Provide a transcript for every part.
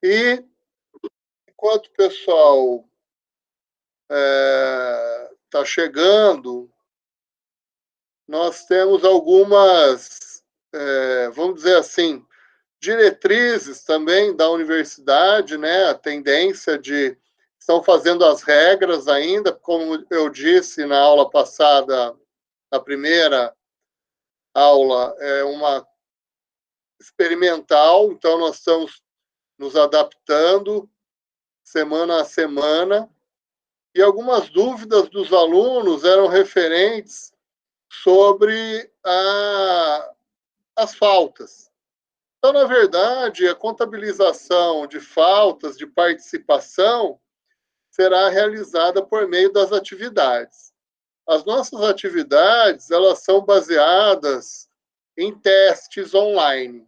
E, enquanto o pessoal está chegando, nós temos algumas, vamos dizer assim, diretrizes também da universidade, né? A tendência de estão fazendo as regras ainda, como eu disse na aula passada, na primeira aula, é uma experimental, então nós estamos nos adaptando semana a semana, e algumas dúvidas dos alunos eram referentes sobre as faltas. Então, na verdade, a contabilização de faltas de participação será realizada por meio das atividades. As nossas atividades, elas são baseadas em testes online.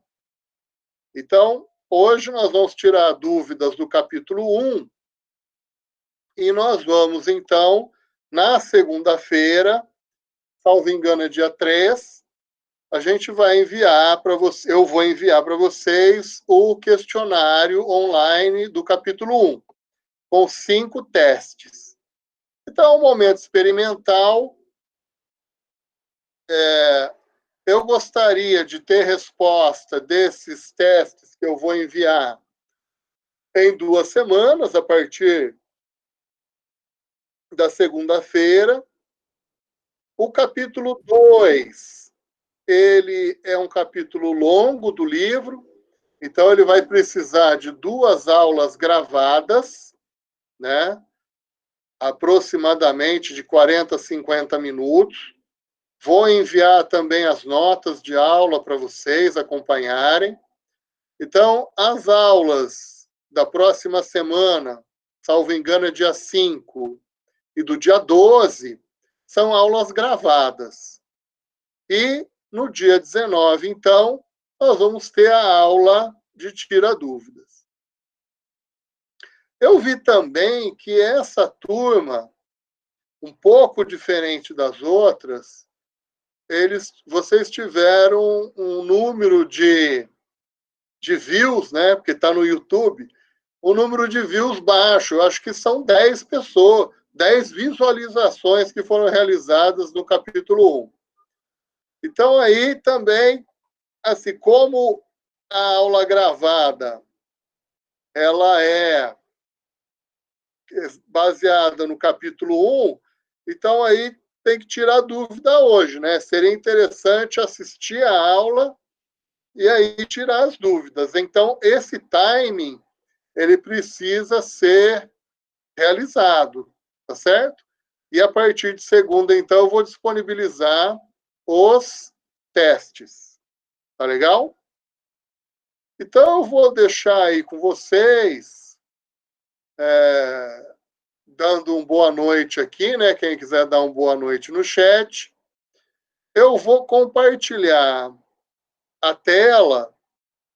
Então, hoje nós vamos tirar dúvidas do capítulo 1 e nós vamos, então, na segunda-feira, salvo engano, é dia 3, a gente vai enviar para você, eu vou enviar para vocês o questionário online do capítulo 1, com 5 testes. Então, é um momento experimental. Eu gostaria de ter resposta desses testes que eu vou enviar em 2 semanas, a partir da segunda-feira. O capítulo 2, ele é um capítulo longo do livro, então ele vai precisar de 2 aulas gravadas, né? Aproximadamente de 40 a 50 minutos. Vou enviar também as notas de aula para vocês acompanharem. Então, as aulas da próxima semana, salvo engano, é dia 5, e do dia 12, são aulas gravadas. E no dia 19, então, nós vamos ter a aula de tira dúvidas. Eu vi também que essa turma, um pouco diferente das outras, vocês tiveram um número de views, né? Porque está no YouTube, um número de views baixo. Eu acho que são 10 pessoas, 10 visualizações que foram realizadas no capítulo 1. Então, aí também, assim, como a aula gravada, ela é baseada no capítulo 1, então aí tem que tirar dúvida hoje, né? Seria interessante assistir a aula e aí tirar as dúvidas. Então, esse timing, ele precisa ser realizado, tá certo? E a partir de segunda, então, eu vou disponibilizar os testes. Tá legal? Então, eu vou deixar aí com vocês, dando uma boa noite aqui, né? Quem quiser dar uma boa noite no chat. Eu vou compartilhar a tela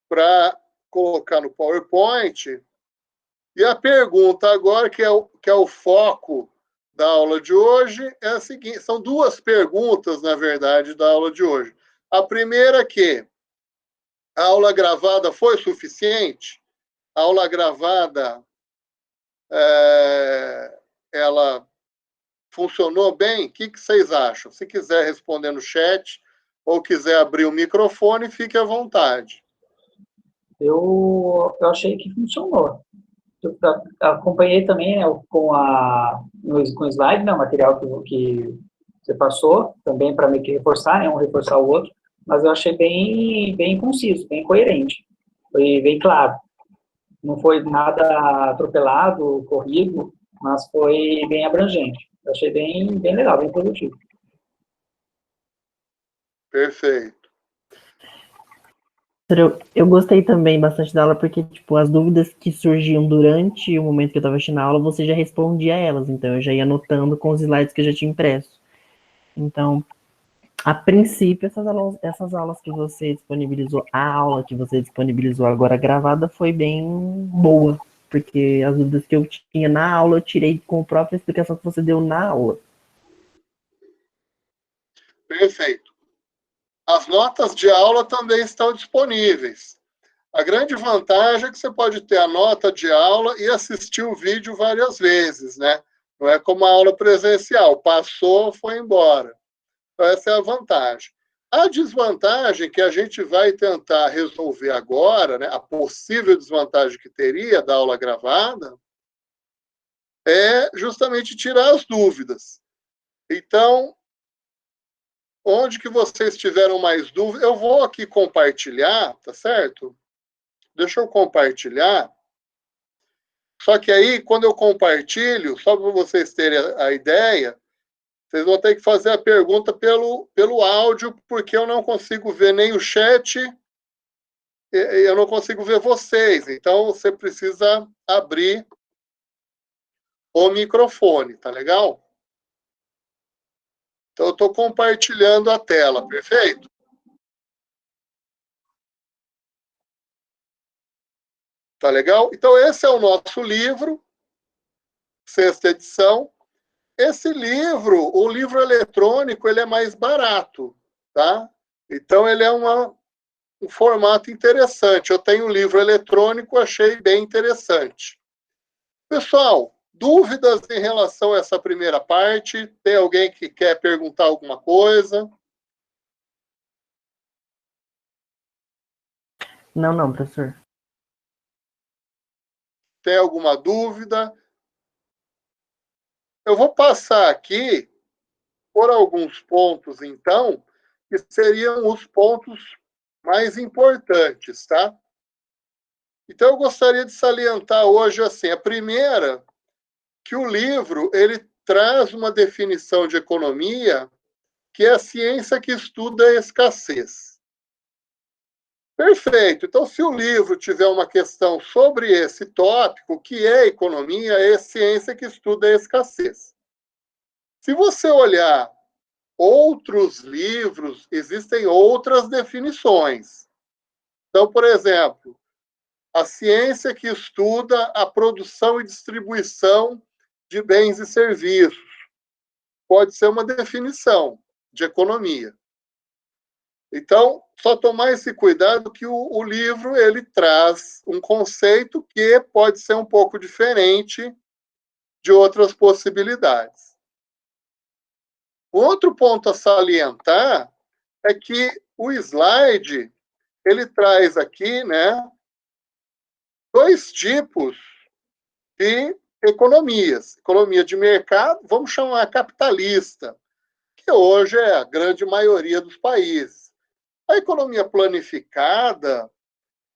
para colocar no PowerPoint. E a pergunta agora, que é o foco da aula de hoje, é a seguinte: são 2 perguntas, na verdade, da aula de hoje. A primeira é que a aula gravada foi suficiente? A aula gravada, ela funcionou bem? O que vocês acham? Se quiser responder no chat ou quiser abrir o microfone, fique à vontade. Eu achei que funcionou. Eu acompanhei também, né, com o slide, né, o material que você passou, também para meio que reforçar, né, um reforçar o outro, mas eu achei bem conciso, bem coerente. Foi bem claro. Não foi nada atropelado, corrido, mas foi bem abrangente. Eu achei bem legal, bem produtivo. Perfeito. Eu gostei também bastante da aula, porque, tipo, as dúvidas que surgiam durante o momento que eu estava assistindo a aula, você já respondia a elas, então eu já ia anotando com os slides que eu já tinha impresso. Então, a princípio, essas aulas que você disponibilizou, a aula que você disponibilizou agora gravada foi bem boa, porque as dúvidas que eu tinha na aula, eu tirei com a própria explicação que você deu na aula. Perfeito. As notas de aula também estão disponíveis. A grande vantagem é que você pode ter a nota de aula e assistir o vídeo várias vezes, né? Não é como a aula presencial, passou, foi embora. Então, essa é a vantagem. A desvantagem que a gente vai tentar resolver agora, né, a possível desvantagem que teria da aula gravada, é justamente tirar as dúvidas. Então, onde que vocês tiveram mais dúvidas, eu vou aqui compartilhar, tá certo? Deixa eu compartilhar. Só que aí, quando eu compartilho, só para vocês terem a ideia, vocês vão ter que fazer a pergunta pelo áudio, porque eu não consigo ver nem o chat, eu não consigo ver vocês. Então, você precisa abrir o microfone, tá legal? Então, eu estou compartilhando a tela, perfeito? Tá legal? Então, esse é o nosso livro, 6ª edição. Esse livro, o livro eletrônico, ele é mais barato, tá? Então, ele é um formato interessante. Eu tenho um livro eletrônico, achei bem interessante. Pessoal, dúvidas em relação a essa primeira parte? Tem alguém que quer perguntar alguma coisa? Não, professor. Tem alguma dúvida? Eu vou passar aqui por alguns pontos, então, que seriam os pontos mais importantes, tá? Então, eu gostaria de salientar hoje, assim, a primeira, que o livro, ele traz uma definição de economia que é a ciência que estuda a escassez. Perfeito. Então, se o livro tiver uma questão sobre esse tópico, o que é economia, é ciência que estuda a escassez. Se você olhar outros livros, existem outras definições. Então, por exemplo, a ciência que estuda a produção e distribuição de bens e serviços pode ser uma definição de economia. Então, só tomar esse cuidado que o livro ele traz um conceito que pode ser um pouco diferente de outras possibilidades. Outro ponto a salientar é que o slide ele traz aqui, né, 2 tipos de economias. Economia de mercado, vamos chamar capitalista, que hoje é a grande maioria dos países. A economia planificada,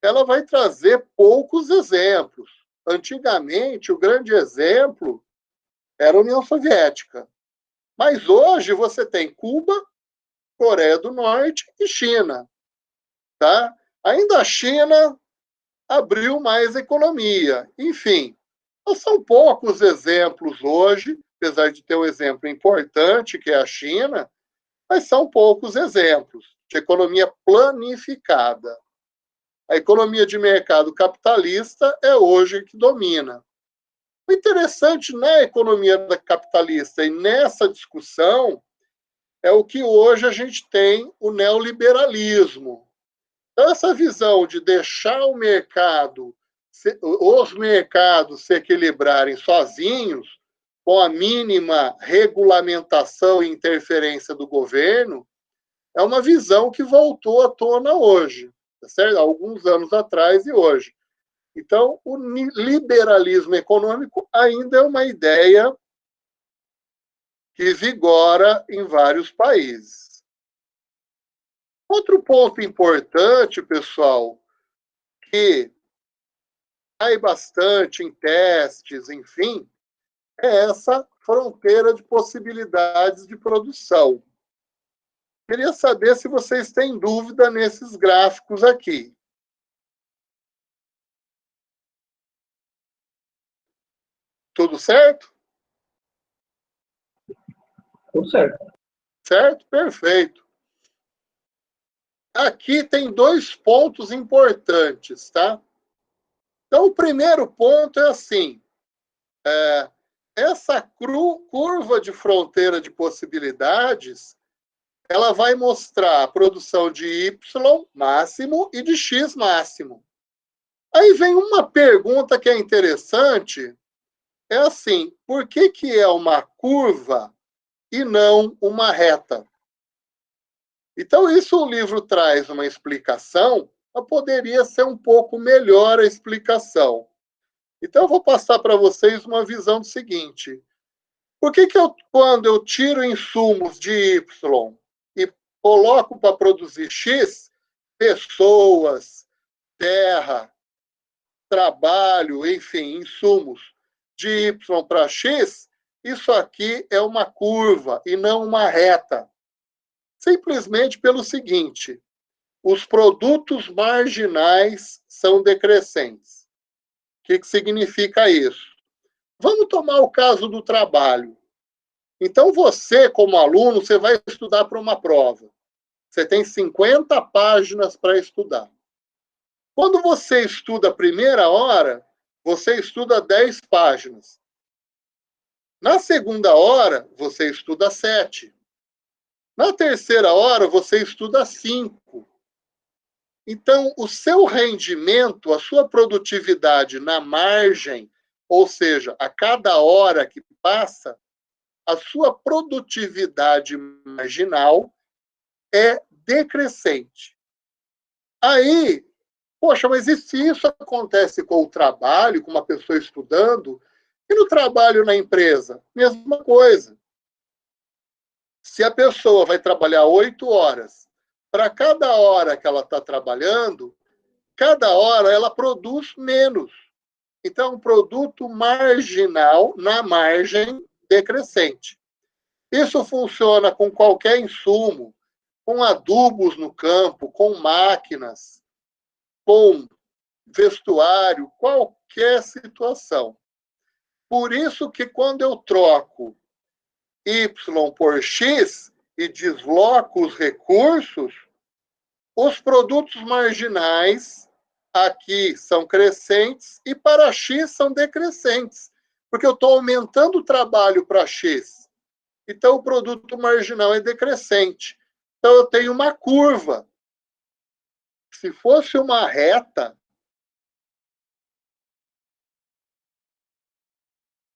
ela vai trazer poucos exemplos. Antigamente, o grande exemplo era a União Soviética. Mas hoje você tem Cuba, Coreia do Norte e China. Tá? Ainda a China abriu mais economia. Enfim, são poucos exemplos hoje, apesar de ter um exemplo importante, que é a China, mas são poucos exemplos de economia planificada. A economia de mercado capitalista é hoje que domina. O interessante na economia capitalista e nessa discussão é o que hoje a gente tem o neoliberalismo. Então, essa visão de deixar o mercado, os mercados se equilibrarem sozinhos, com a mínima regulamentação e interferência do governo, é uma visão que voltou à tona hoje, tá certo? Alguns anos atrás e hoje. Então, o liberalismo econômico ainda é uma ideia que vigora em vários países. Outro ponto importante, pessoal, que cai bastante em testes, enfim, é essa fronteira de possibilidades de produção. Queria saber se vocês têm dúvida nesses gráficos aqui. Tudo certo? Tudo certo. Certo? Perfeito. Aqui tem 2 pontos importantes, tá? Então, o primeiro ponto é assim, essa curva de fronteira de possibilidades, ela vai mostrar a produção de Y máximo e de X máximo. Aí vem uma pergunta que é interessante, é assim, por que que é uma curva e não uma reta? Então, isso o livro traz uma explicação, mas poderia ser um pouco melhor a explicação. Então, eu vou passar para vocês uma visão do seguinte. Por que que quando eu tiro insumos de Y e coloco para produzir X, pessoas, terra, trabalho, enfim, insumos de Y para X, isso aqui é uma curva e não uma reta. Simplesmente pelo seguinte, os produtos marginais são decrescentes. O que significa isso? Vamos tomar o caso do trabalho. Então, você, como aluno, você vai estudar para uma prova. Você tem 50 páginas para estudar. Quando você estuda a primeira hora, você estuda 10 páginas. Na segunda hora, você estuda 7. Na terceira hora, você estuda 5. Então, o seu rendimento, a sua produtividade na margem, ou seja, a cada hora que passa, a sua produtividade marginal é decrescente. Aí, poxa, mas e se isso acontece com o trabalho, com uma pessoa estudando, e no trabalho na empresa? Mesma coisa. Se a pessoa vai trabalhar 8 horas, para cada hora que ela está trabalhando, cada hora ela produz menos. Então, um produto marginal na margem decrescente. Isso funciona com qualquer insumo, com adubos no campo, com máquinas, com vestuário, qualquer situação. Por isso que quando eu troco Y por X e desloco os recursos, os produtos marginais aqui são crescentes e para X são decrescentes, porque eu estou aumentando o trabalho para X. Então, o produto marginal é decrescente. Então, eu tenho uma curva. Se fosse uma reta,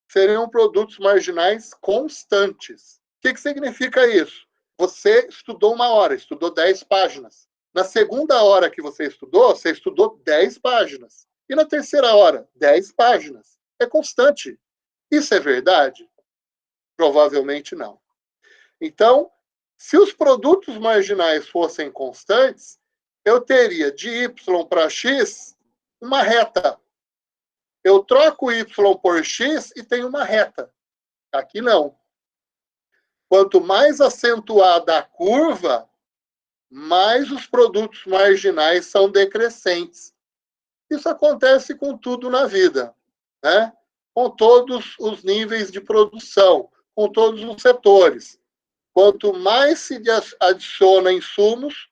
seriam produtos marginais constantes. O que significa isso? Você estudou uma hora, estudou 10 páginas. Na segunda hora que você estudou 10 páginas. E na terceira hora, 10 páginas. É constante. Isso é verdade? Provavelmente não. Então, se os produtos marginais fossem constantes, eu teria de Y para X uma reta. Eu troco Y por X e tenho uma reta. Aqui não. Quanto mais acentuada a curva, mais os produtos marginais são decrescentes. Isso acontece com tudo na vida, né? Com todos os níveis de produção, com todos os setores. Quanto mais se adiciona insumos,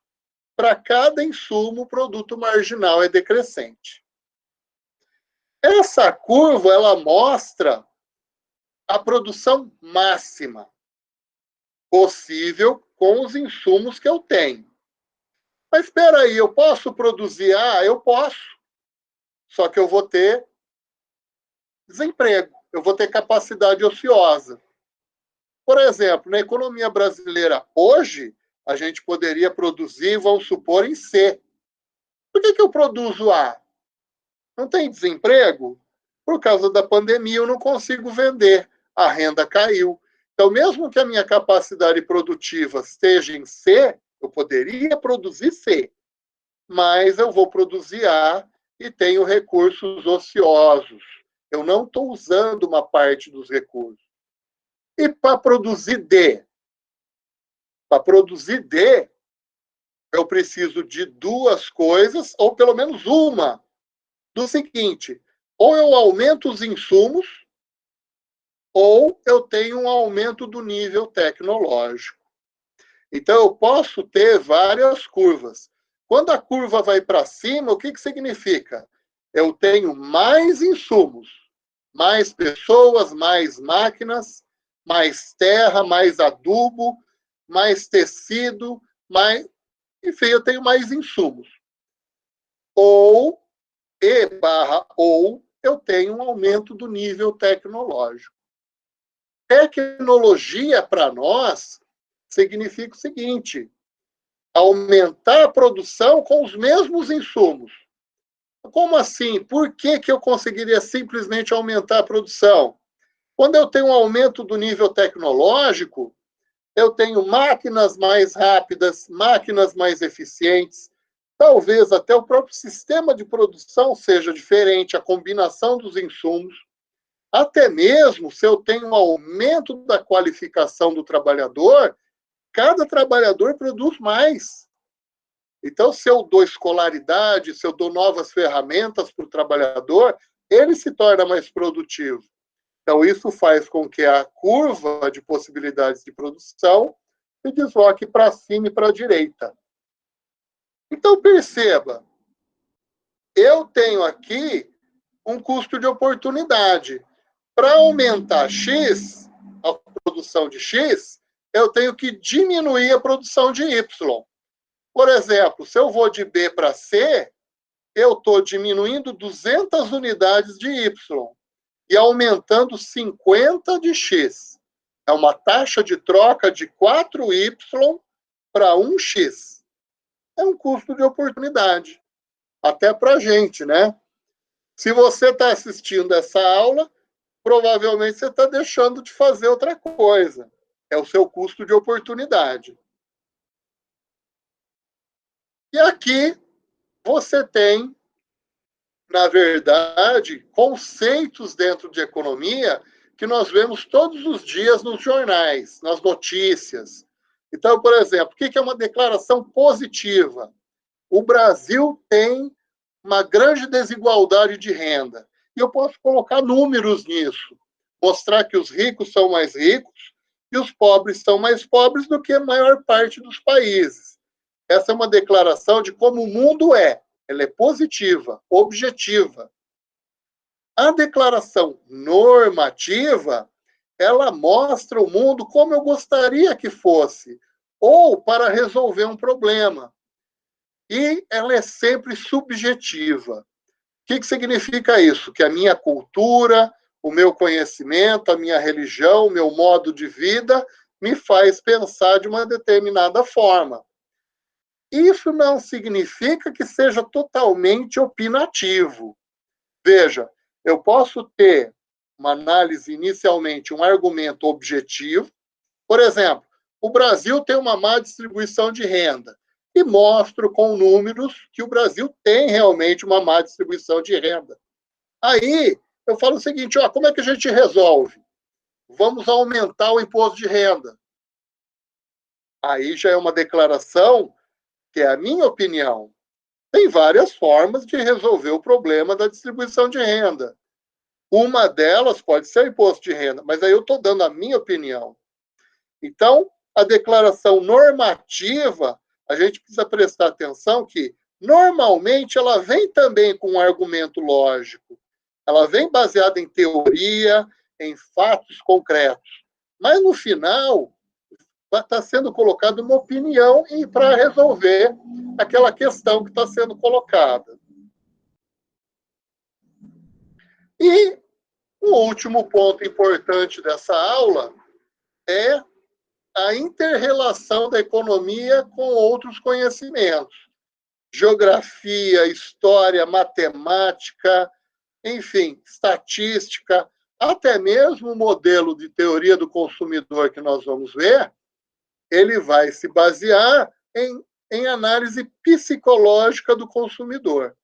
para cada insumo, o produto marginal é decrescente. Essa curva, ela mostra a produção máxima possível com os insumos que eu tenho. Mas espera aí, eu posso produzir? Ah, eu posso. Só que eu vou ter desemprego, eu vou ter capacidade ociosa. Por exemplo, na economia brasileira hoje, a gente poderia produzir, vamos supor, em C. Por que eu produzo A? Não tem desemprego? Por causa da pandemia, eu não consigo vender. A renda caiu. Então, mesmo que a minha capacidade produtiva esteja em C, eu poderia produzir C, mas eu vou produzir A e tenho recursos ociosos. Eu não estou usando uma parte dos recursos. E para produzir D? Para produzir D, eu preciso de duas coisas, ou pelo menos uma, do seguinte: ou eu aumento os insumos, ou eu tenho um aumento do nível tecnológico. Então, eu posso ter várias curvas. Quando a curva vai para cima, o que significa? Eu tenho mais insumos, mais pessoas, mais máquinas, mais terra, mais adubo, mais tecido, mais... enfim, eu tenho mais insumos. Ou ou eu tenho um aumento do nível tecnológico. Tecnologia, para nós, significa o seguinte: aumentar a produção com os mesmos insumos. Como assim? Por que eu conseguiria simplesmente aumentar a produção? Quando eu tenho um aumento do nível tecnológico, eu tenho máquinas mais rápidas, máquinas mais eficientes, talvez até o próprio sistema de produção seja diferente, a combinação dos insumos. Até mesmo se eu tenho um aumento da qualificação do trabalhador, cada trabalhador produz mais. Então, se eu dou escolaridade, se eu dou novas ferramentas para o trabalhador, ele se torna mais produtivo. Então, isso faz com que a curva de possibilidades de produção se desloque para cima e para a direita. Então, perceba, eu tenho aqui um custo de oportunidade. Para aumentar X, a produção de X, eu tenho que diminuir a produção de Y. Por exemplo, se eu vou de B para C, eu estou diminuindo 200 unidades de Y e aumentando 50 de X. É uma taxa de troca de 4Y para 1X. É um custo de oportunidade. Até para a gente, né? Se você está assistindo essa aula, provavelmente você está deixando de fazer outra coisa. É o seu custo de oportunidade. E aqui você tem, na verdade, conceitos dentro de economia que nós vemos todos os dias nos jornais, nas notícias. Então, por exemplo, o que é uma declaração positiva? O Brasil tem uma grande desigualdade de renda. E eu posso colocar números nisso, mostrar que os ricos são mais ricos e os pobres são mais pobres do que a maior parte dos países. Essa é uma declaração de como o mundo é. Ela é positiva, objetiva. A declaração normativa, ela mostra o mundo como eu gostaria que fosse, ou para resolver um problema. E ela é sempre subjetiva. O que significa isso? Que a minha cultura, o meu conhecimento, a minha religião, o meu modo de vida me faz pensar de uma determinada forma. Isso não significa que seja totalmente opinativo. Veja, eu posso ter uma análise inicialmente, um argumento objetivo. Por exemplo, o Brasil tem uma má distribuição de renda. E mostro com números que o Brasil tem realmente uma má distribuição de renda. Aí, eu falo o seguinte, ó, como é que a gente resolve? Vamos aumentar o imposto de renda. Aí já é uma declaração que é a minha opinião. Tem várias formas de resolver o problema da distribuição de renda. Uma delas pode ser o imposto de renda, mas aí eu estou dando a minha opinião. Então, a declaração normativa, a gente precisa prestar atenção que, normalmente, ela vem também com um argumento lógico. Ela vem baseada em teoria, em fatos concretos. Mas, no final, está sendo colocada uma opinião para resolver aquela questão que está sendo colocada. E o último ponto importante dessa aula é a inter-relação da economia com outros conhecimentos. Geografia, história, matemática, enfim, estatística, até mesmo o modelo de teoria do consumidor que nós vamos ver, ele vai se basear em análise psicológica do consumidor.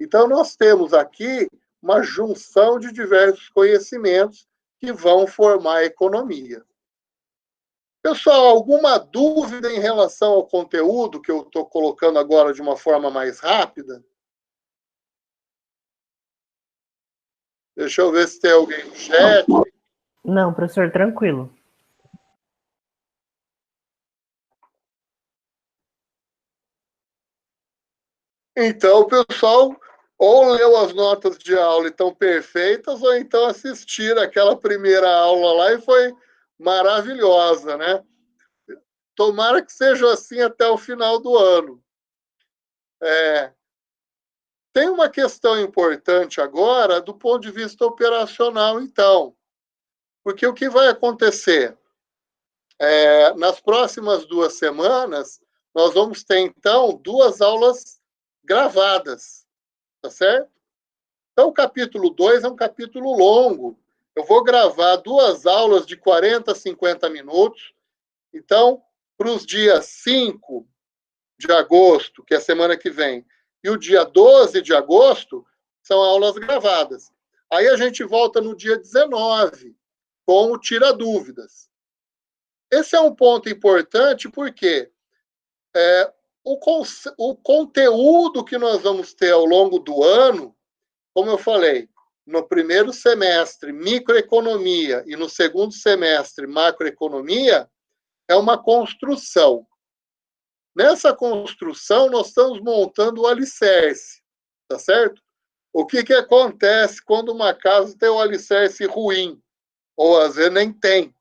Então, nós temos aqui uma junção de diversos conhecimentos que vão formar a economia. Pessoal, alguma dúvida em relação ao conteúdo que eu estou colocando agora de uma forma mais rápida? Deixa eu ver se tem alguém no chat. Não, professor, tranquilo. Então, o pessoal ou leu as notas de aula e estão perfeitas, ou então assistiram aquela primeira aula lá e foi maravilhosa, né? Tomara que seja assim até o final do ano. Tem uma questão importante agora do ponto de vista operacional, então, porque o que vai acontecer? Nas próximas 2 semanas, nós vamos ter, então, 2 aulas gravadas, tá certo? Então, o capítulo 2 é um capítulo longo. Eu vou gravar 2 aulas de 40 a 50 minutos. Então, para os dias 5 de agosto, que é a semana que vem, e o dia 12 de agosto, são aulas gravadas. Aí a gente volta no dia 19, com o Tira Dúvidas. Esse é um ponto importante porque o conteúdo que nós vamos ter ao longo do ano, como eu falei, no primeiro semestre, microeconomia, e no segundo semestre, macroeconomia, é uma construção. Nessa construção, nós estamos montando o alicerce, tá certo? O que acontece quando uma casa tem um alicerce ruim? Ou às vezes nem tem.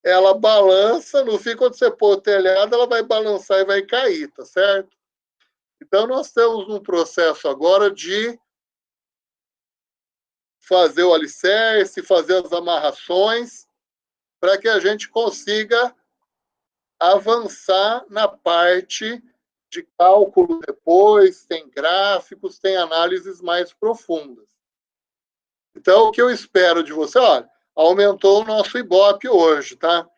Ela balança, no fim, quando você pôr o telhado, ela vai balançar e vai cair, tá certo? Então, nós estamos num processo agora de fazer o alicerce, fazer as amarrações, para que a gente consiga avançar na parte de cálculo depois, tem gráficos, tem análises mais profundas. Então, o que eu espero de você, olha, aumentou o nosso Ibope hoje, tá?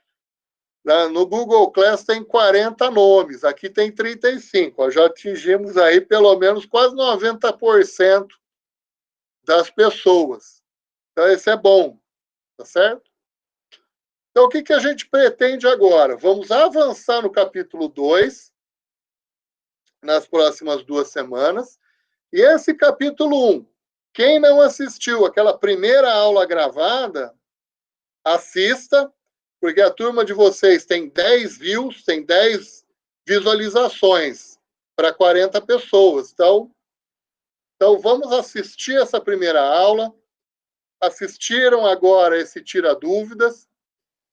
No Google Class tem 40 nomes, aqui tem 35, ó, já atingimos aí pelo menos quase 90% das pessoas. Então, esse é bom, tá certo? Então, o que a gente pretende agora? Vamos avançar no capítulo 2, nas próximas 2 semanas, e esse capítulo 1, quem não assistiu aquela primeira aula gravada, assista, porque a turma de vocês tem 10 views, tem 10 visualizações para 40 pessoas. Então, vamos assistir essa primeira aula. Assistiram agora esse Tira Dúvidas.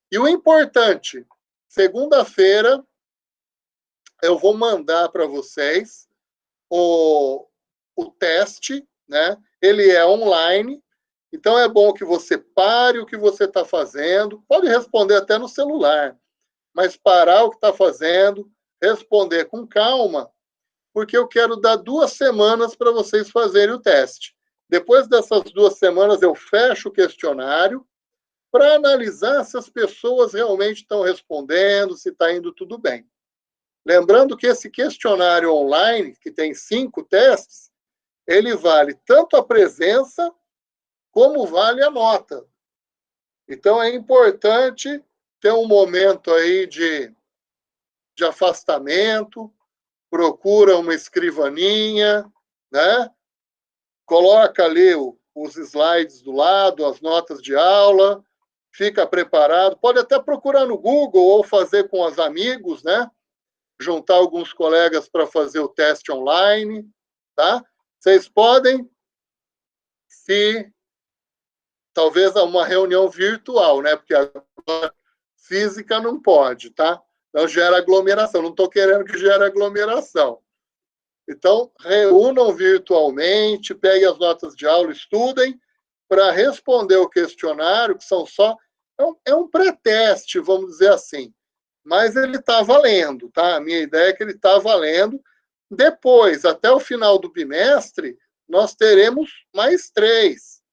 E o importante, segunda-feira, eu vou mandar para vocês o teste, né? Ele é online, então é bom que você pare o que você está fazendo, pode responder até no celular, mas parar o que está fazendo, responder com calma, porque eu quero dar 2 semanas para vocês fazerem o teste. Depois dessas 2 semanas, eu fecho o questionário para analisar se as pessoas realmente estão respondendo, se está indo tudo bem. Lembrando que esse questionário online, que tem 5 testes, ele vale tanto a presença como vale a nota. Então, é importante ter um momento aí de afastamento, procura uma escrivaninha, né? Coloca ali os slides do lado, as notas de aula, fica preparado. Pode até procurar no Google ou fazer com os amigos, né? Juntar alguns colegas para fazer o teste online, tá? Vocês podem, se talvez uma reunião virtual, né? Porque agora física não pode, tá? Então gera aglomeração. Não estou querendo que gere aglomeração. Então, reúnam virtualmente, peguem as notas de aula, estudem para responder o questionário, que são só... É um pré-teste, vamos dizer assim. Mas ele está valendo, tá? A minha ideia é que ele está valendo. Depois, até o final do bimestre, nós teremos mais 3,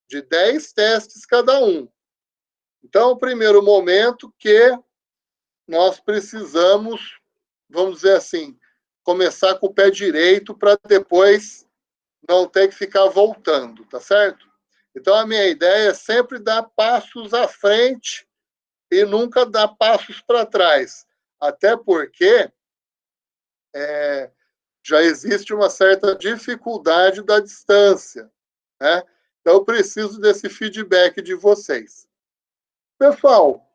de 10 testes cada um. Então, o primeiro momento que nós precisamos, vamos dizer assim, começar com o pé direito para depois não ter que ficar voltando, tá certo? Então, a minha ideia é sempre dar passos à frente e nunca dar passos para trás. Até porque já existe uma certa dificuldade da distância, né? Então, eu preciso desse feedback de vocês. Pessoal,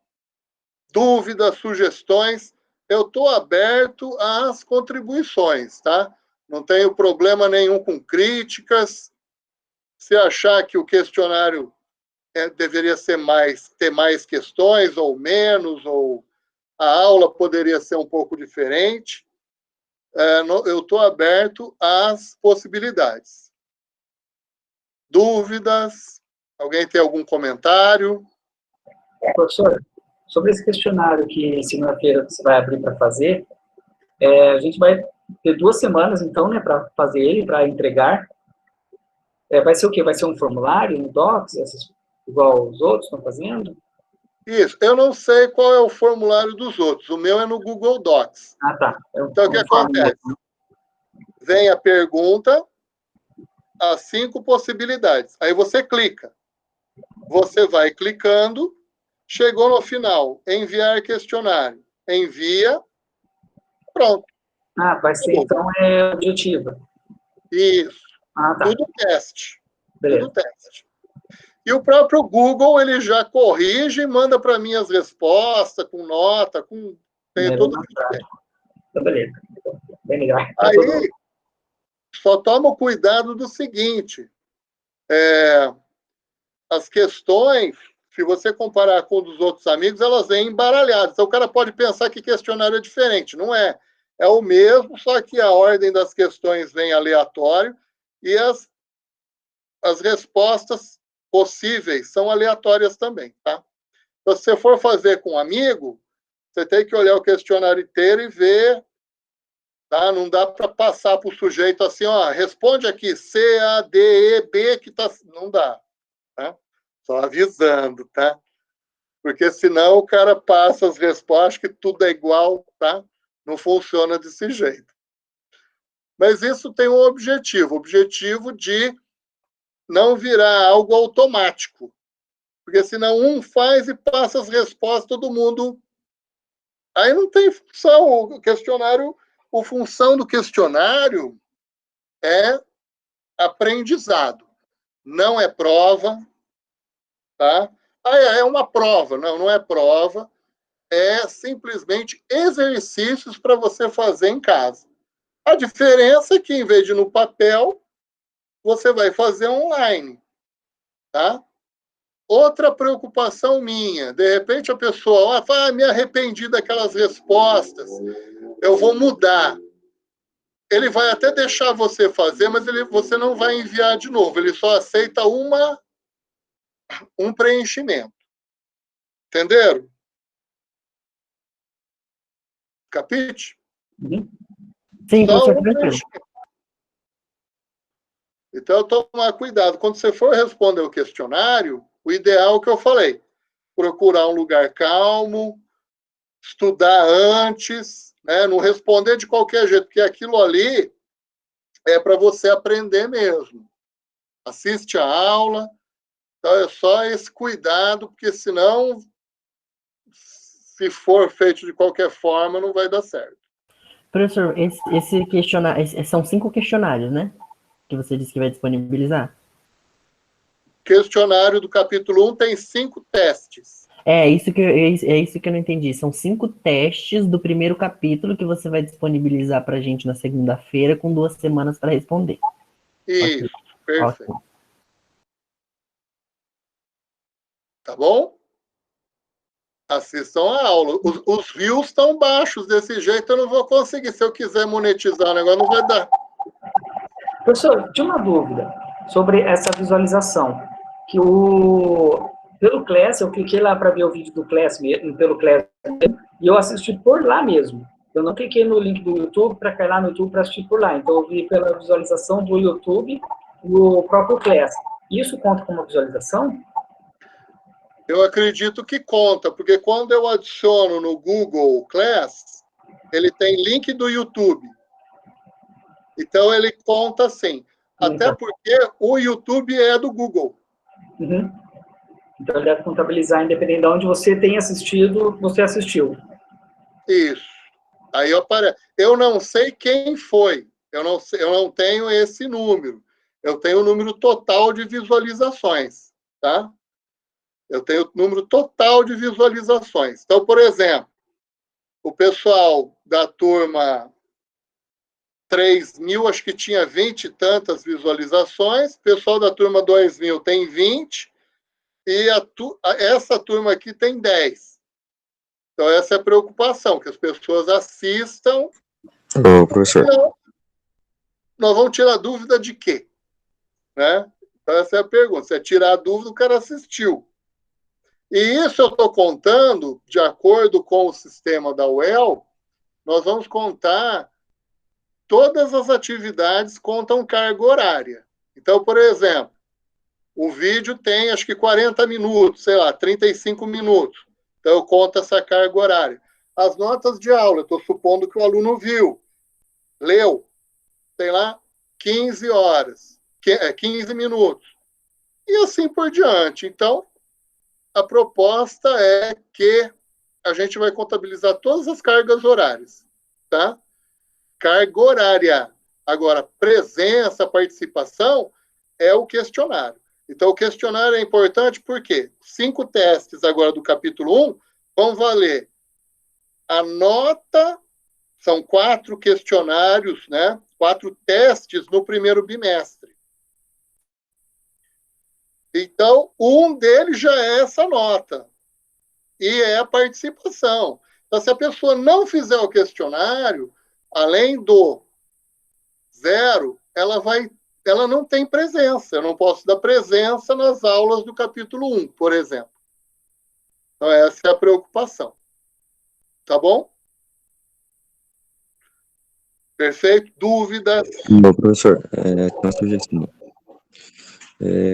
dúvidas, sugestões, eu estou aberto às contribuições, tá? Não tenho problema nenhum com críticas. Se achar que o questionário deveria ser ter mais questões ou menos, ou a aula poderia ser um pouco diferente, eu estou aberto às possibilidades. Dúvidas? Alguém tem algum comentário? Professor, sobre esse questionário que segunda-feira você vai abrir para fazer, a gente vai ter 2 semanas, então, né, para fazer ele, para entregar. Vai ser o quê? Vai ser um formulário, um Docs, igual os outros estão fazendo? Isso. Eu não sei qual é o formulário dos outros. O meu é no Google Docs. Ah, tá. Então, o que acontece? Vem a pergunta, as 5 possibilidades. Aí você clica. Você vai clicando, chegou no final, enviar questionário. Envia, pronto. Ah, vai ser, então, objetiva. Isso. Ah, tá. Tudo teste. Beleza. Tudo teste. E o próprio Google, ele já corrige e manda para mim as respostas, com nota, com... Tem tudo que tem. Então, beleza. Bem legal. Aí, só toma cuidado do seguinte, as questões, se você comparar com os outros amigos, elas vêm embaralhadas. Então, o cara pode pensar que questionário é diferente. Não é. É o mesmo, só que a ordem das questões vem aleatório e as respostas possíveis são aleatórias também, tá? Se você for fazer com um amigo, você tem que olhar o questionário inteiro e ver, tá? Não dá para passar para o sujeito assim, ó, responde aqui C, A, D, E, B, que tá... Não dá, tá? Só avisando, tá? Porque senão o cara passa as respostas que tudo é igual, tá? Não funciona desse jeito. Mas isso tem um objetivo, o objetivo de não virar algo automático. Porque senão um faz e passa as respostas, todo mundo... Aí não tem função. O questionário, a função do questionário é aprendizado. Não é prova, tá? É uma prova. Não, não é prova. É simplesmente exercícios para você fazer em casa. A diferença é que, em vez de no papel, você vai fazer online, tá? Outra preocupação minha, de repente a pessoa fala, me arrependi daquelas respostas, eu vou mudar. Ele vai até deixar você fazer, mas você não vai enviar de novo, ele só aceita um preenchimento. Entenderam? Capite? Sim, Só professor, um tranquilo. preenchimento. Então, tomar cuidado. Quando você for responder o questionário, o ideal é o que eu falei. Procurar um lugar calmo, estudar antes, né? Não responder de qualquer jeito, porque aquilo ali é para você aprender mesmo. Assiste a aula, então é só esse cuidado, porque senão, se for feito de qualquer forma, não vai dar certo. Professor, esse questionário, são 5 questionários, né? Que você disse que vai disponibilizar. Questionário do capítulo 1 tem 5 testes. É isso que eu não entendi. São 5 testes do primeiro capítulo que você vai disponibilizar para a gente na segunda-feira, com 2 semanas para responder. Isso, okay. perfeito. Okay. Tá bom? Assistam a aula. Os views estão baixos, desse jeito eu não vou conseguir. Se eu quiser monetizar o negócio, não vai dar. Professor, tinha uma dúvida sobre essa visualização. Que pelo Class, eu cliquei lá para ver o vídeo do Class mesmo, pelo Class, e eu assisti por lá mesmo. Eu não cliquei no link do YouTube para cair lá no YouTube para assistir por lá. Então, eu vi pela visualização do YouTube o próprio Class. Isso conta como visualização? Eu acredito que conta, porque quando eu adiciono no Google Class, ele tem link do YouTube. Então, ele conta sim. Até porque o YouTube é do Google. Uhum. Então, ele deve contabilizar, independente de onde você tenha assistido, você assistiu. Isso. Aí eu não sei quem foi. Eu não tenho esse número. Eu tenho o número total de visualizações, tá? Eu tenho o número total de visualizações. Então, por exemplo, o pessoal da turma 3.000, acho que tinha 20 e tantas visualizações, o pessoal da turma 2.000 tem 20, e essa turma aqui tem 10. Então, essa é a preocupação, que as pessoas assistam Ô, professor. Então, nós vamos tirar dúvida de quê? Né? Então, essa é a pergunta. Se é tirar a dúvida, o cara assistiu. E isso eu estou contando, de acordo com o sistema da UEL, nós vamos contar todas as atividades contam carga horária. Então, por exemplo, o vídeo tem acho que 40 minutos, sei lá, 35 minutos. Então, eu conto essa carga horária. As notas de aula, eu estou supondo que o aluno viu, leu, sei lá, 15 horas, 15 minutos. E assim por diante. Então, a proposta é que a gente vai contabilizar todas as cargas horárias, tá? Carga horária. Agora, presença, participação, é o questionário. Então, o questionário é importante porque 5 testes agora do capítulo 1 vão valer a nota, são 4 questionários, né? 4 testes no primeiro bimestre. Então, um deles já é essa nota. E é a participação. Então, se a pessoa não fizer o questionário, além do 0, ela não tem presença. Eu não posso dar presença nas aulas do capítulo 1, por exemplo. Então, essa é a preocupação. Tá bom? Perfeito? Dúvidas? Bom, professor, tem uma sugestão.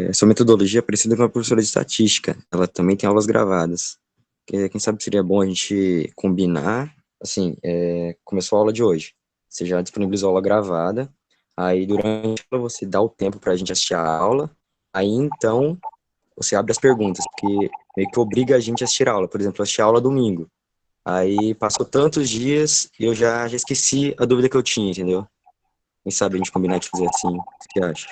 Essa metodologia é parecida com a professora de estatística. Ela também tem aulas gravadas. Quem sabe seria bom a gente combinar, assim, começou a aula de hoje. Você já disponibilizou a aula gravada, aí durante a aula você dá o tempo para a gente assistir a aula, aí então você abre as perguntas, porque meio que obriga a gente a assistir a aula. Por exemplo, eu assisti a aula domingo. Aí passou tantos dias e eu já esqueci a dúvida que eu tinha, entendeu? Quem sabe a gente combinar de fazer assim, o que você acha?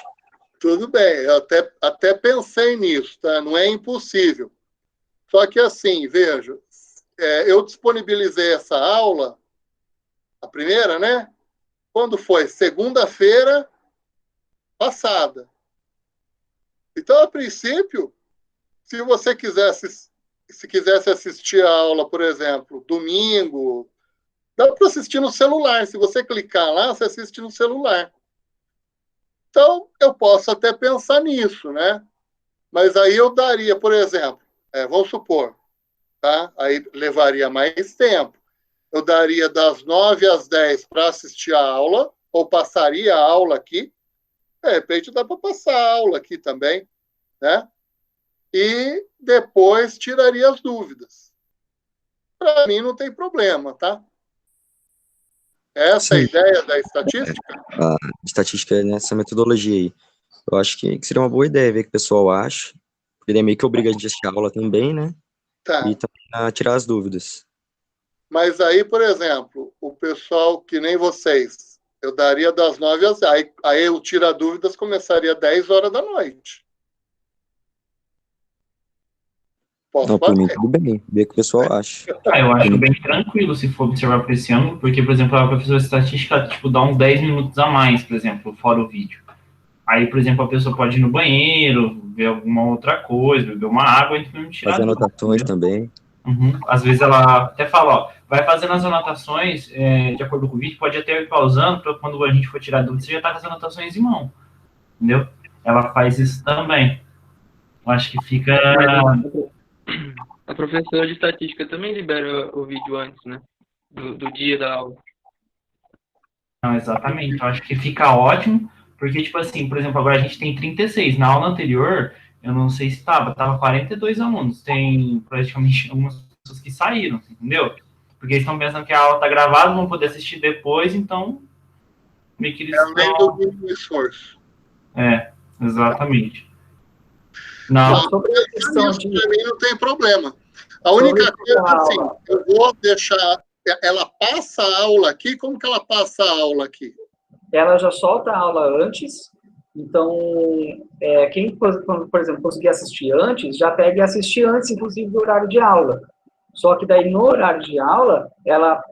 Tudo bem, eu até pensei nisso, tá? Não é impossível. Só que assim, veja, eu disponibilizei essa aula, a primeira, né? Quando foi? Segunda-feira passada. Então, a princípio, se você quisesse assistir a aula, por exemplo, domingo, dá para assistir no celular. Se você clicar lá, você assiste no celular. Então, eu posso até pensar nisso, né? Mas aí eu daria, por exemplo, vamos supor, tá? Aí levaria mais tempo. Eu daria das 9 às 10 para assistir a aula, ou passaria a aula aqui. De repente dá para passar a aula aqui também, né? E depois tiraria as dúvidas. Para mim não tem problema, tá? Essa é a Sim, ideia da estatística? a estatística é nessa metodologia aí. Eu acho que seria uma boa ideia ver o que o pessoal acha, porque ele é meio que obriga a gente a assistir a aula também, né? Tá. E também a tirar as dúvidas. Mas aí, por exemplo, o pessoal que nem vocês, eu daria das 9 às 10. Aí o Tira Dúvidas começaria às 10 horas da noite. Posso Não, por mim fazer. tudo bem, ver o que o pessoal acha. Eu acho bem tranquilo se for observar por esse ângulo, porque, por exemplo, a professora de estatística, tipo, dá uns 10 minutos a mais, por exemplo, fora o vídeo. Aí, por exemplo, a pessoa pode ir no banheiro, ver alguma outra coisa, beber uma água, e não tirar Fazer dúvida, anotações entendeu? também. Uhum. Às vezes ela até fala, ó, vai fazendo as anotações de acordo com o vídeo, pode até ir pausando, para quando a gente for tirar dúvida, você já tá com as anotações em mão, entendeu? Ela faz isso também. Eu acho que fica... A professora de estatística também libera o vídeo antes, né? Do dia da aula. Não, exatamente. Eu acho que fica ótimo, porque, tipo assim, por exemplo, agora a gente tem 36. Na aula anterior, eu não sei se tava 42 alunos. Tem praticamente algumas pessoas que saíram, entendeu? Porque eles estão pensando que a aula tá gravada, vão poder assistir depois, então meio que eles Além do mínimo esforço. exatamente. Não, Sobre a questão Isso de... para mim não tem problema. A única coisa é assim, eu vou deixar... Ela passa a aula aqui? Como que ela passa a aula aqui? Ela já solta a aula antes, então, quem, por exemplo, conseguir assistir antes, já pega e assistir antes, inclusive, do horário de aula. Só que daí, no horário de aula, ela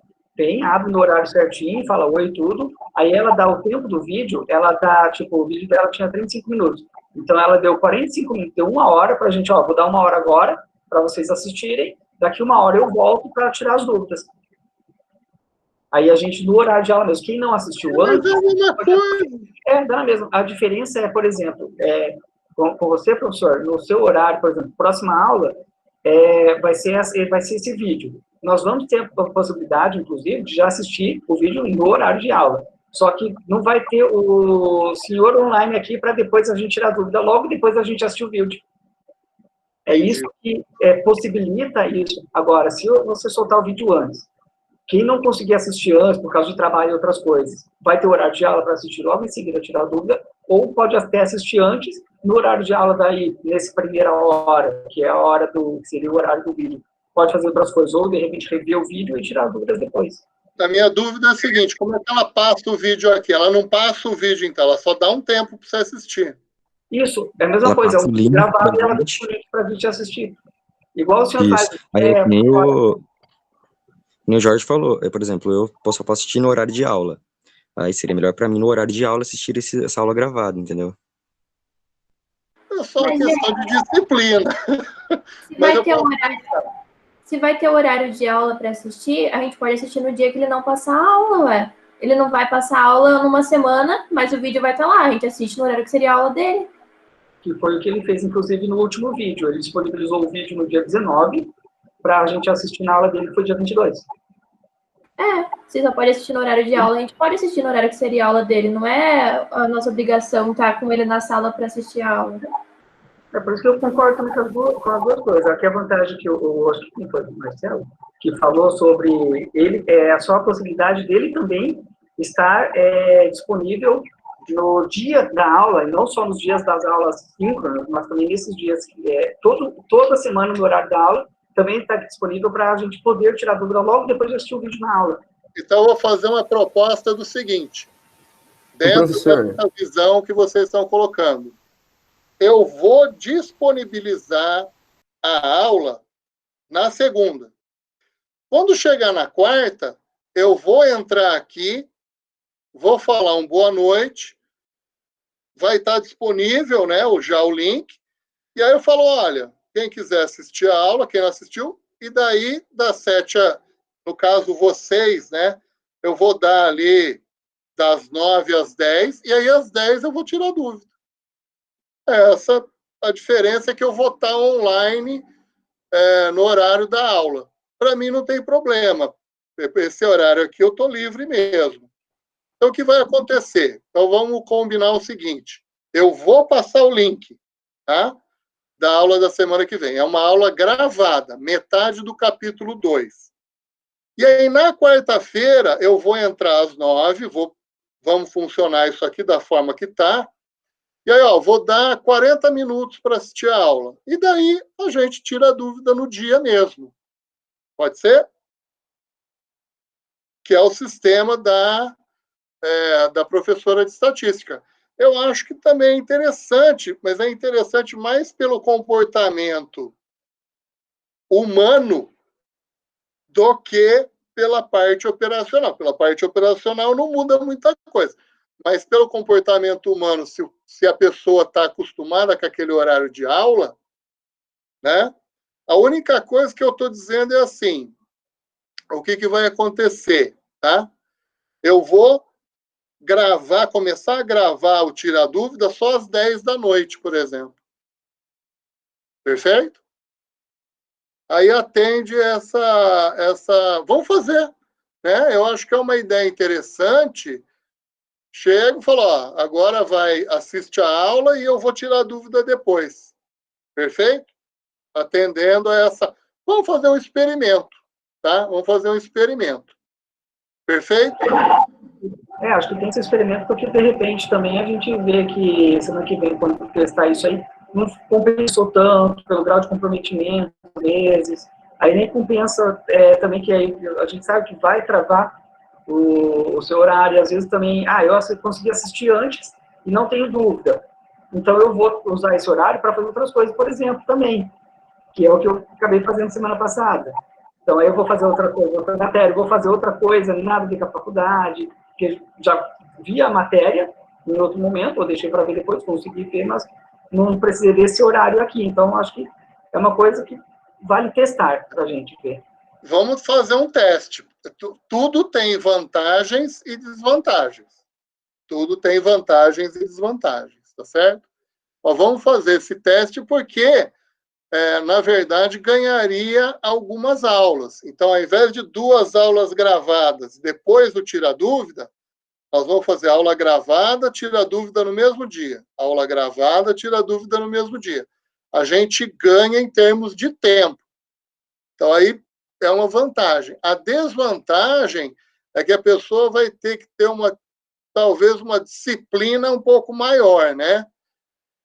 abre no horário certinho, fala oi, tudo, aí ela dá o tempo do vídeo, ela dá, tipo, o vídeo dela tinha 35 minutos. Então, ela deu 45 minutos, deu 1 hora pra gente, ó, vou dar 1 hora agora, para vocês assistirem, daqui 1 hora eu volto para tirar as dúvidas. Aí a gente, no horário de aula mesmo, quem não assistiu Mas antes... é a mesma coisa. Dá na mesma. A diferença é, por exemplo, com você, professor, no seu horário, por exemplo, próxima aula, vai ser esse vídeo. Nós vamos ter a possibilidade, inclusive, de já assistir o vídeo no horário de aula. Só que não vai ter o senhor online aqui para depois a gente tirar dúvida, logo depois a gente assistir o vídeo. É isso que possibilita isso. Agora, se você soltar o vídeo antes, quem não conseguir assistir antes, por causa de trabalho e outras coisas, vai ter horário de aula para assistir logo em seguida, tirar dúvida, ou pode até assistir antes, no horário de aula daí, nessa primeira hora, que é a hora que seria o horário do vídeo. Pode fazer outras coisas, ou de repente rever o vídeo e tirar dúvidas depois. A minha dúvida é a seguinte, como é que ela passa o vídeo aqui? Ela não passa o vídeo, então, ela só dá um tempo para você assistir. Isso, é a mesma coisa, é um vídeo gravado e ela deixa o link para a gente assistir. Igual o senhor faz. Aí, nem o Jorge falou, por exemplo, eu posso assistir no horário de aula. Aí seria melhor para mim, no horário de aula, assistir essa aula gravada, entendeu? É só uma questão de disciplina. Se vai ter horário de aula para assistir, a gente pode assistir no dia que ele não passar a aula, ué. Ele não vai passar a aula numa semana, mas o vídeo vai estar lá. A gente assiste no horário que seria a aula dele. Que foi o que ele fez, inclusive, no último vídeo. Ele disponibilizou o vídeo no dia 19, para a gente assistir na aula dele, que foi dia 22. Você só pode assistir no horário de aula, a gente pode assistir no horário que seria a aula dele, não é a nossa obrigação estar com ele na sala para assistir a aula. É por isso que eu concordo também com as duas coisas. Aqui a vantagem que eu acho que foi o Marcelo, que falou sobre ele, só a possibilidade dele também estar disponível no dia da aula, e não só nos dias das aulas síncronas, mas também nesses dias, toda semana no horário da aula, também está disponível para a gente poder tirar dúvida logo depois de assistir o vídeo na aula. Então, eu vou fazer uma proposta do seguinte, dentro dessa visão que vocês estão colocando. Eu vou disponibilizar a aula na segunda. Quando chegar na quarta, eu vou entrar aqui, vou falar um boa noite, vai estar disponível, né, já o link, e aí eu falo, olha, quem quiser assistir a aula, quem não assistiu, e daí, das 7 no caso vocês, né, eu vou dar ali das 9 às 10, e aí às 10 eu vou tirar dúvida. Essa a diferença é que eu vou estar online no horário da aula. Para mim não tem problema. Esse horário aqui eu estou livre mesmo. Então, o que vai acontecer? Então, vamos combinar o seguinte. Eu vou passar o link, tá? Da aula da semana que vem. É uma aula gravada, metade do capítulo 2. E aí, na quarta-feira, eu vou entrar às 9, vamos funcionar isso aqui da forma que está. E aí, vou dar 40 minutos para assistir a aula. E daí, a gente tira a dúvida no dia mesmo. Pode ser? Que é o sistema da professora de estatística. Eu acho que também é interessante, mas é interessante mais pelo comportamento humano do que pela parte operacional. Pela parte operacional não muda muita coisa, mas pelo comportamento humano, se a pessoa está acostumada com aquele horário de aula, né? A única coisa que eu estou dizendo é assim, o que vai acontecer, tá? Eu vou começar a gravar o Tira Dúvida só às 10 da noite, por exemplo. Perfeito? Aí atende essa... Vamos fazer, né? Eu acho que é uma ideia interessante. Chego e falo, agora assiste a aula e eu vou tirar dúvida depois. Perfeito? Atendendo a essa... Vamos fazer um experimento, tá? Vamos fazer um experimento. Perfeito? Acho que tem esse experimento porque, de repente, também a gente vê que semana que vem, quando testar isso aí, não compensou tanto pelo grau de comprometimento, meses. Aí nem compensa também que aí a gente sabe que vai travar o seu horário. Às vezes também, eu consegui assistir antes e não tenho dúvida. Então eu vou usar esse horário para fazer outras coisas, por exemplo, também, que é o que eu acabei fazendo semana passada. Então aí eu vou fazer outra coisa, outra matéria, vou fazer outra coisa, nada a ver com a faculdade, que já vi a matéria em outro momento, eu deixei para ver depois, consegui ver, mas não precisei desse horário aqui. Então, acho que é uma coisa que vale testar para a gente ver. Vamos fazer um teste. tudo tem vantagens e desvantagens. Tudo tem vantagens e desvantagens, tá certo? Mas vamos fazer esse teste porque, na verdade, ganharia algumas aulas. Então, ao invés de 2 aulas gravadas depois do Tira Dúvida, nós vamos fazer aula gravada, tira dúvida no mesmo dia. Aula gravada, tira dúvida no mesmo dia. A gente ganha em termos de tempo. Então, aí é uma vantagem. A desvantagem é que a pessoa vai ter que ter talvez uma disciplina um pouco maior, né?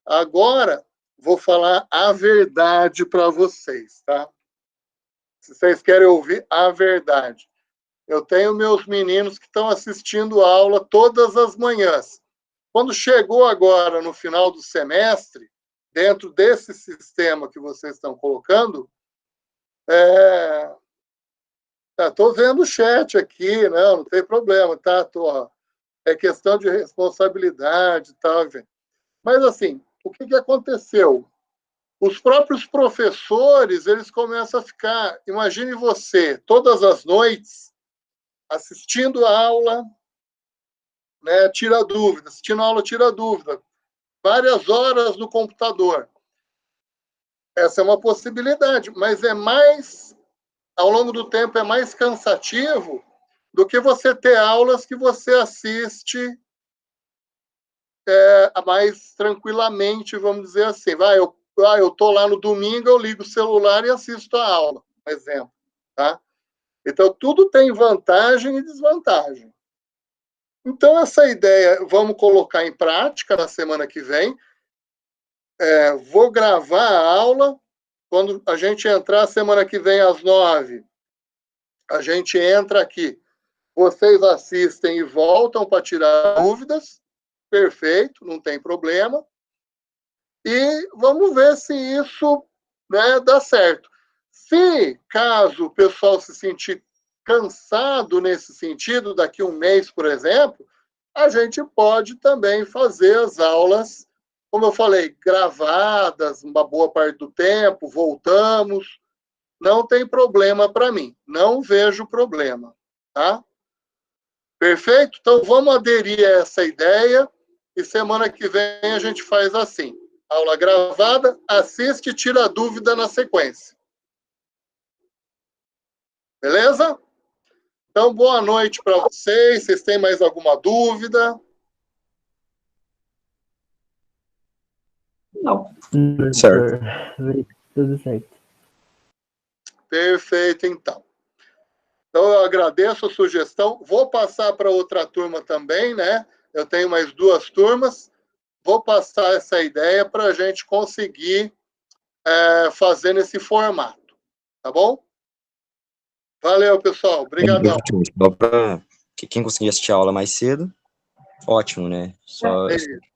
Agora, vou falar a verdade para vocês, tá? Se vocês querem ouvir a verdade. Eu tenho meus meninos que estão assistindo a aula todas as manhãs. Quando chegou agora no final do semestre, dentro desse sistema que vocês estão colocando, estou vendo o chat aqui, não tem problema, tá? É questão de responsabilidade e tal. Mas, assim, o que aconteceu? Os próprios professores, eles começam a ficar... Imagine você, todas as noites, assistindo a aula, né, tira dúvida, assistindo a aula, tira dúvida, várias horas no computador. Essa é uma possibilidade, mas ao longo do tempo, é mais cansativo do que você ter aulas que você assiste mais tranquilamente, vamos dizer assim. Eu estou lá no domingo, eu ligo o celular e assisto a aula, por exemplo, tá? Então, tudo tem vantagem e desvantagem. Então, essa ideia, vamos colocar em prática na semana que vem. Vou gravar a aula. Quando a gente entrar semana que vem às 9h, a gente entra aqui. Vocês assistem e voltam para tirar dúvidas. Perfeito, não tem problema. E vamos ver se isso, né, dá certo. Se, caso o pessoal se sentir cansado nesse sentido, daqui a um mês, por exemplo, a gente pode também fazer as aulas, como eu falei, gravadas, uma boa parte do tempo, voltamos. Não tem problema para mim. Não vejo problema, tá? Perfeito? Então, vamos aderir a essa ideia e semana que vem a gente faz assim. Aula gravada, assiste e tira dúvida na sequência. Beleza? Então, boa noite para vocês. Vocês têm mais alguma dúvida? Não. Certo. Tudo certo. Perfeito, então. Então, eu agradeço a sugestão. Vou passar para outra turma também, né? Eu tenho mais 2 turmas. Vou passar essa ideia para a gente conseguir fazer nesse formato. Tá bom? Valeu, pessoal. Obrigadão. Só para quem conseguir assistir a aula mais cedo, ótimo, né? Só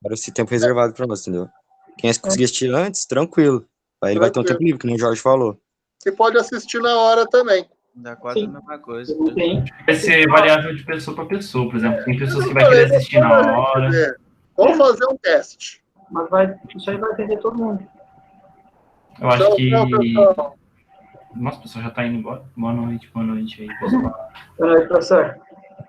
para esse tempo reservado para nós, entendeu? Quem conseguir assistir antes, tranquilo. Aí ele vai ter um tempo livre, que nem o Jorge falou. E pode assistir na hora também. Dá quase a mesma coisa. Vai ser variável de pessoa para pessoa, por exemplo. Tem pessoas que vai querer assistir na hora. Vamos fazer um teste. Mas isso aí vai atender todo mundo. Eu acho que... Pessoal. Nossa, o pessoal já está indo embora. Boa noite aí, pessoal. Boa noite, professor.